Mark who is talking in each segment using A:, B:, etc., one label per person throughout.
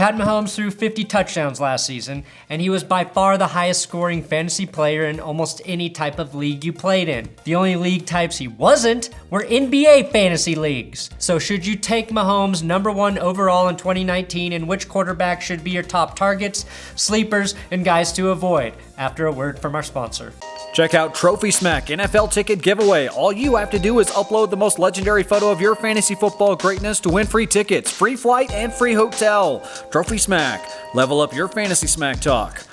A: Pat Mahomes threw 50 touchdowns last season, and he was by far the highest scoring fantasy player in almost any type of league you played in. The only league types he wasn't were NBA fantasy leagues. So should you take Mahomes #1 overall in 2019, and which quarterback should be your top targets, sleepers, and guys to avoid? After a word from our sponsor.
B: Check out Trophy Smack NFL Ticket Giveaway. All you have to do is upload the most legendary photo of your fantasy football greatness to win free tickets, free flight, and free hotel. Trophy Smack. Level up your fantasy smack talk.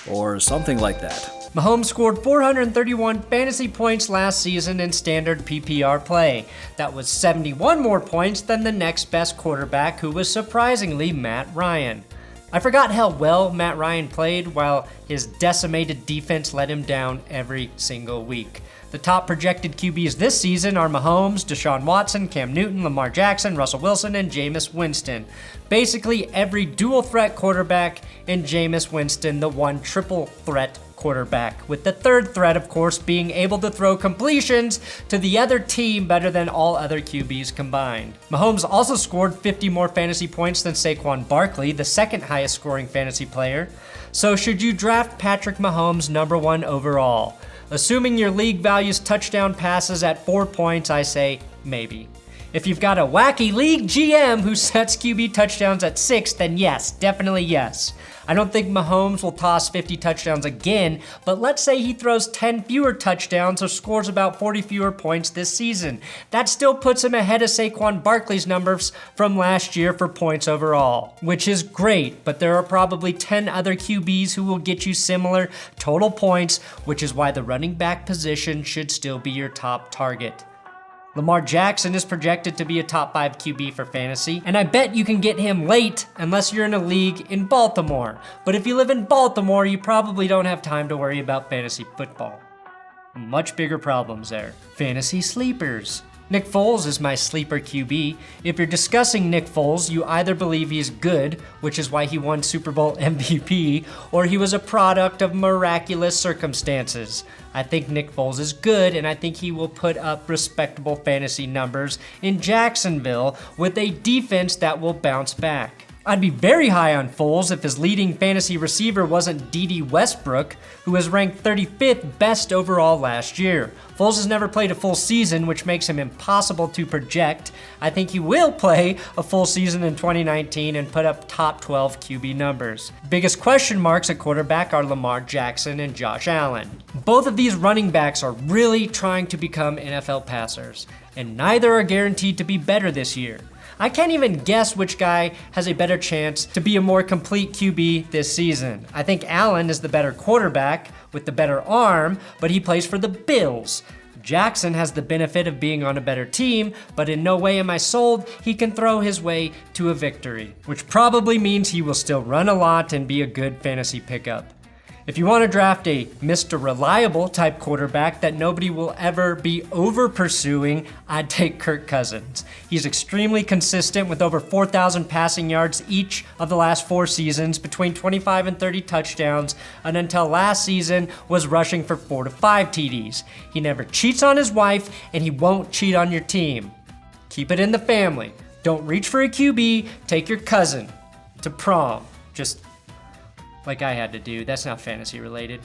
B: Or something like that.
A: Mahomes scored 431 fantasy points last season in standard PPR play. That was 71 more points than the next best quarterback, who was surprisingly Matt Ryan. I forgot how well Matt Ryan played, while his decimated defense let him down every single week. The top projected QBs this season are Mahomes, Deshaun Watson, Cam Newton, Lamar Jackson, Russell Wilson, and Jameis Winston. Basically every dual threat quarterback, and Jameis Winston the one triple threat quarterback, with the third threat, of course, being able to throw completions to the other team better than all other QBs combined. Mahomes also scored 50 more fantasy points than Saquon Barkley, the second highest scoring fantasy player. So should you draft Patrick Mahomes #1 overall? Assuming your league values touchdown passes at 4 points, I say maybe. If you've got a wacky league GM who sets QB touchdowns at 6, then yes, definitely yes. I don't think Mahomes will toss 50 touchdowns again, but let's say he throws 10 fewer touchdowns or scores about 40 fewer points this season. That still puts him ahead of Saquon Barkley's numbers from last year for points overall, which is great, but there are probably 10 other QBs who will get you similar total points, which is why the running back position should still be your top target. Lamar Jackson is projected to be a top 5 QB for fantasy, and I bet you can get him late unless you're in a league in Baltimore. But if you live in Baltimore, you probably don't have time to worry about fantasy football. Much bigger problems there. Fantasy sleepers. Nick Foles is my sleeper QB. If you're discussing Nick Foles, you either believe he's good, which is why he won Super Bowl MVP, or he was a product of miraculous circumstances. I think Nick Foles is good, and I think he will put up respectable fantasy numbers in Jacksonville with a defense that will bounce back. I'd be very high on Foles if his leading fantasy receiver wasn't D.D. Westbrook, who was ranked 35th best overall last year. Foles has never played a full season, which makes him impossible to project. I think he will play a full season in 2019 and put up top 12 QB numbers. Biggest question marks at quarterback are Lamar Jackson and Josh Allen. Both of these running backs are really trying to become NFL passers, and neither are guaranteed to be better this year. I can't even guess which guy has a better chance to be a more complete QB this season. I think Allen is the better quarterback with the better arm, but he plays for the Bills. Jackson has the benefit of being on a better team, but in no way am I sold he can throw his way to a victory, which probably means he will still run a lot and be a good fantasy pickup. If you want to draft a Mr. Reliable type quarterback that nobody will ever be over pursuing, I'd take Kirk Cousins. He's extremely consistent with over 4,000 passing yards each of the last 4 seasons, between 25 and 30 touchdowns, and until last season was rushing for 4 to 5 TDs. He never cheats on his wife, and he won't cheat on your team. Keep it in the family. Don't reach for a QB, take your cousin to prom. Just like I had to do. That's not fantasy related.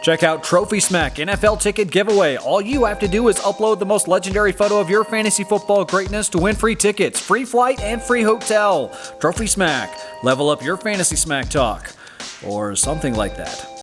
B: Check out Trophy Smack NFL Ticket Giveaway. All you have to do is upload the most legendary photo of your fantasy football greatness to win free tickets, free flight, and free hotel. Trophy Smack. Level up your fantasy smack talk. Or something like that.